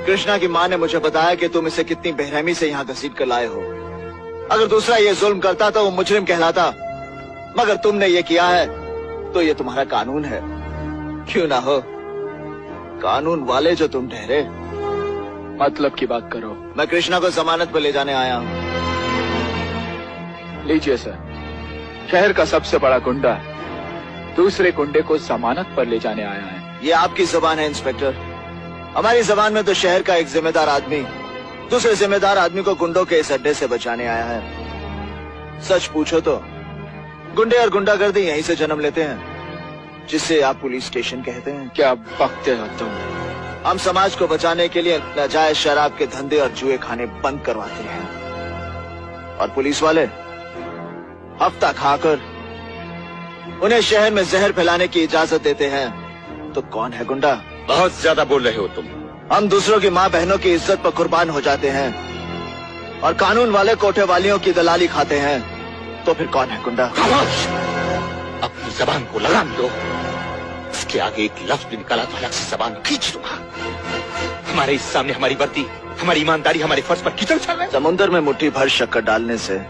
कृष्णा की माँ ने मुझे बताया कि तुम इसे कितनी बेरहमी से यहाँ घसीट कर लाए हो। अगर दूसरा ये जुल्म करता तो वो मुजरिम कहलाता, मगर तुमने ये किया है तो ये तुम्हारा कानून है। क्यों ना हो, कानून वाले जो तुम ठहरे। मतलब की बात करो। मैं कृष्णा को जमानत पर ले जाने आया हूँ। लीजिए सर, शहर का सबसे बड़ा गुंडा दूसरे गुंडे को जमानत पर ले जाने आया है। ये आपकी जुबान है इंस्पेक्टर। हमारी जुबान में तो शहर का एक जिम्मेदार आदमी दूसरे जिम्मेदार आदमी को गुंडों के इस अड्डे से बचाने आया है। सच पूछो तो गुंडे और गुंडागर्दी यहीं से जन्म लेते हैं, जिसे आप पुलिस स्टेशन कहते हैं। क्या बकते हो तुम? हम समाज को बचाने के लिए नाजायज शराब के धंधे और जुए खाने बंद करवाते हैं, और पुलिस वाले हफ्ता खाकर उन्हें शहर में जहर फैलाने की इजाजत देते हैं। तो कौन है गुंडा? बहुत ज्यादा बोल रहे हो तुम। हम दूसरों की माँ बहनों की इज्जत पर कुर्बान हो जाते हैं, और कानून वाले कोठे वालियों की दलाली खाते हैं। तो फिर कौन है गुंडा? खामोश! अपनी जबान को लगाम दो। इसके आगे एक लफ्ज भी निकाला तो अलग से जबान खींच दूंगा। हमारे इस सामने हमारी वर्दी, हमारी ईमानदारी, हमारे फर्ज पर कीचड़ चल रहे हैं। समुद्र में मुट्ठी भर शक्कर डालने से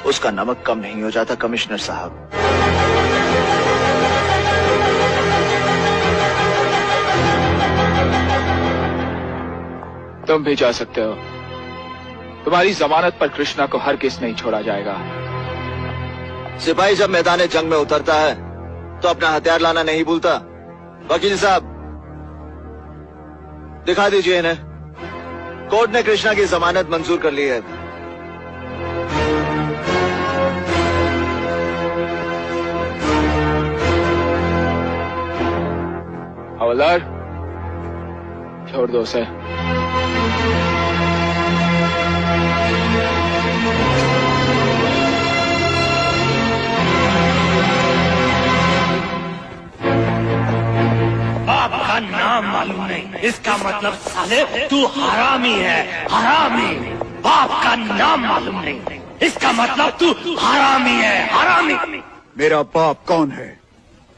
उसका नमक कम नहीं हो जाता कमिश्नर साहब। तुम भी जा सकते हो। तुम्हारी जमानत पर कृष्णा को हरगिज़ नहीं छोड़ा जाएगा। सिपाही जब मैदान जंग में उतरता है तो अपना हथियार लाना नहीं भूलता। वकील साहब, दिखा दीजिए इन्हें। कोर्ट ने कृष्णा की जमानत मंजूर कर ली है। हवलदार, छोड़ दो उसे। आपका नाम मालूम नहीं, इसका मतलब साले तू हरामी है। हरामी। बाप का नाम मालूम नहीं, इसका मतलब तू हरामी है। हरामी। मेरा बाप कौन है?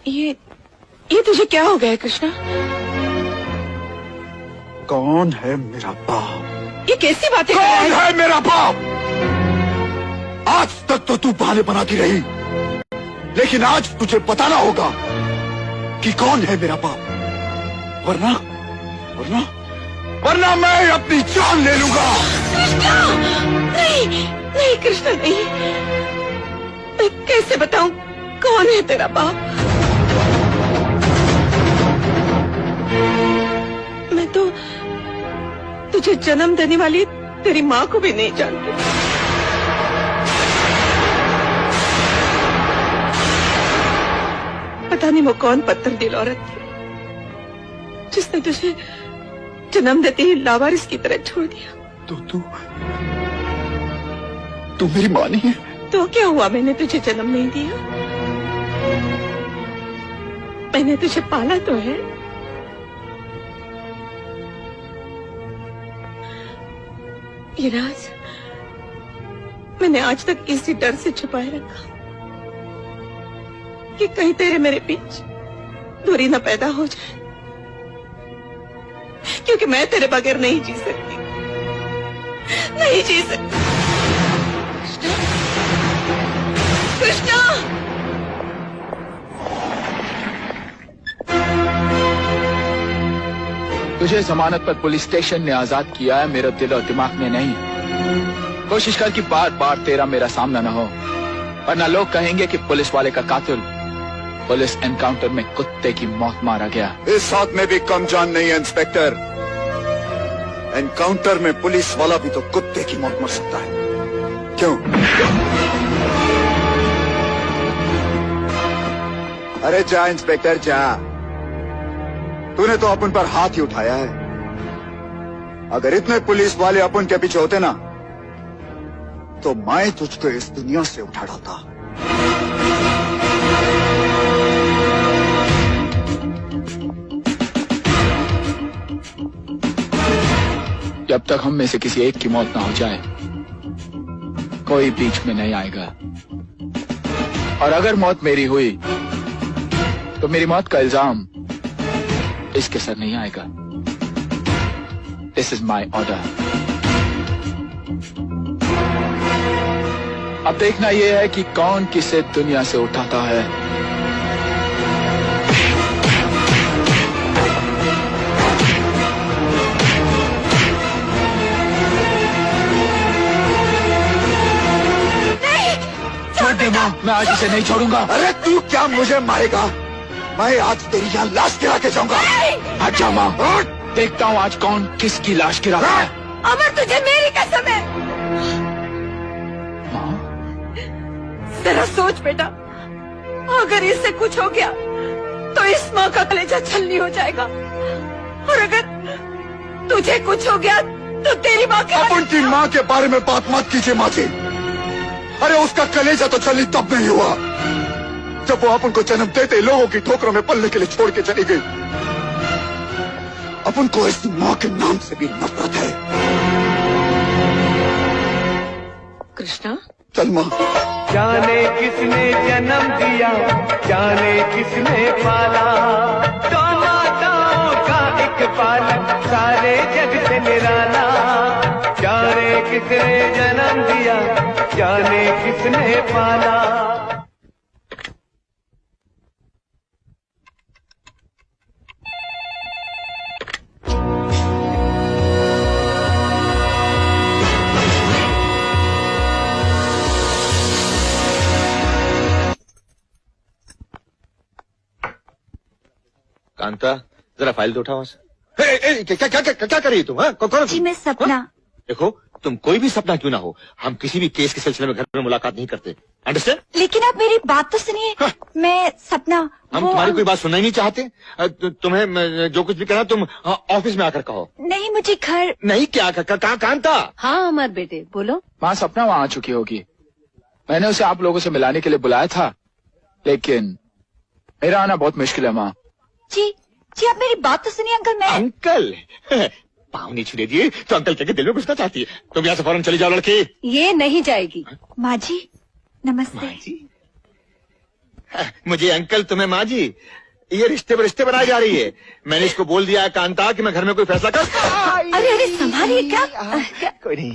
ये तुझे क्या हो गया कृष्णा? कौन है मेरा बाप? ये कैसी बातें कर रहा कौन है मेरा बाप? आज तक तो तू बहाने बनाती रही, लेकिन आज तुझे बताना होगा कि कौन है मेरा बाप, वरना वरना वरना मैं अपनी जान ले लूंगा। कृष्णा! नहीं, नहीं कृष्णा, नहीं। मैं कैसे बताऊं कौन है तेरा बाप? मैं तो तुझे जन्म देने वाली तेरी माँ को भी नहीं जानती। पता नहीं वो कौन पत्थर दिल औरत थी जिसने तुझे जन्म देते ही लावारिस की तरह छोड़ दिया। तो तू मेरी माँ नहीं है? तो क्या हुआ, मैंने तुझे जन्म नहीं दिया? मैंने तुझे पाला तो है। ये राज मैंने आज तक इसी डर से छुपाए रखा कि कहीं तेरे मेरे बीच दूरी न पैदा हो जाए, क्योंकि मैं तेरे बगैर नहीं जी सकती, नहीं जी सकती। कृष्णा! तुझे जमानत पर पुलिस स्टेशन ने आजाद किया है, मेरे दिल और दिमाग ने नहीं। कोशिश कर कि बार बार तेरा मेरा सामना न हो, वरना लोग कहेंगे कि पुलिस वाले का कातिल पुलिस एनकाउंटर में कुत्ते की मौत मारा गया। इस हाथ में भी कम जान नहीं है इंस्पेक्टर। एनकाउंटर में पुलिस वाला भी तो कुत्ते की मौत मर सकता है। क्यों? अरे जा इंस्पेक्टर जा, तूने तो अपन पर हाथ ही उठाया है। अगर इतने पुलिस वाले अपन के पीछे होते ना, तो मैं तुझको इस दुनिया से उठा डालता। जब तक हम में से किसी एक की मौत ना हो जाए, कोई बीच में नहीं आएगा। और अगर मौत मेरी हुई तो मेरी मौत का इल्जाम इसके सर नहीं आएगा। This is my order. अब देखना यह है कि कौन किसे दुनिया से उठाता है। छोड़ दे माँ, मैं आज इसे नहीं छोड़ूंगा। अरे तू क्या मुझे मारेगा? मैं आज तेरी यहाँ लाश गिरा के जाऊंगा। अच्छा माँ, देखता हूँ आज कौन किसकी लाश गिराता है। अमर, तुझे मेरी कसम है। माँ, जरा सोच बेटा, अगर इससे कुछ हो गया तो इस माँ का कलेजा छलनी हो जाएगा, और अगर तुझे कुछ हो गया तो तेरी माँ के अपन की माँ के बारे में बात मत कीजिए माँ जी। अरे उसका कलेजा तो छलनी तब नहीं हुआ जब वो अपन को जन्म देते लोगों की ठोकरों में पलने के लिए छोड़ के चली गई। अपन को इस माँ के नाम से भी नफरत है। कृष्णा, चल माँ। जाने किसने जन्म दिया, जाने किसने पाला, माताओं का एक बालक सारे जग से निराला। जाने किसने जन्म दिया, जाने किसने पाला। कांता, जरा फाइल तो उठाओ वहां से। क्या क्या क्या क्या कर रही है तुम? कौन? जी मैं सपना। देखो, तुम कोई भी सपना क्यों ना हो, हम किसी भी केस के सिलसिले में घर में मुलाकात नहीं करते। अंडरस्टैंड? लेकिन आप मेरी बात तो सुनिए। मैं सपना, हम तुम्हारी कोई बात सुनना ही नहीं चाहते। तुम्हें जो कुछ भी कहना तुम ऑफिस में आकर कहो। नहीं, मुझे घर। नहीं क्या कांता? हाँ अमर बेटे, बोलो। माँ सपना वहां आ चुकी होगी। मैंने उसे आप लोगों से मिलाने के लिए बुलाया था, लेकिन मेरा आना बहुत मुश्किल है माँ। जी जी, आप मेरी बात तो सुनिए अंकल। मैं अंकल पाँव नहीं छूने दिए तो अंकल के दिल में घुसना चाहती है। तुम यहाँ से फौरन चली जाओ लड़की। ये नहीं जाएगी। माँ जी नमस्ते। माँ जी, मुझे अंकल, तुम्हें माँ जी, ये रिश्ते पर रिश्ते बनाई जा रही है। मैंने इसको बोल दिया है कांता कि मैं घर में कोई फैसला कर। अरे अरे संभालिए। क्या कोई नहीं।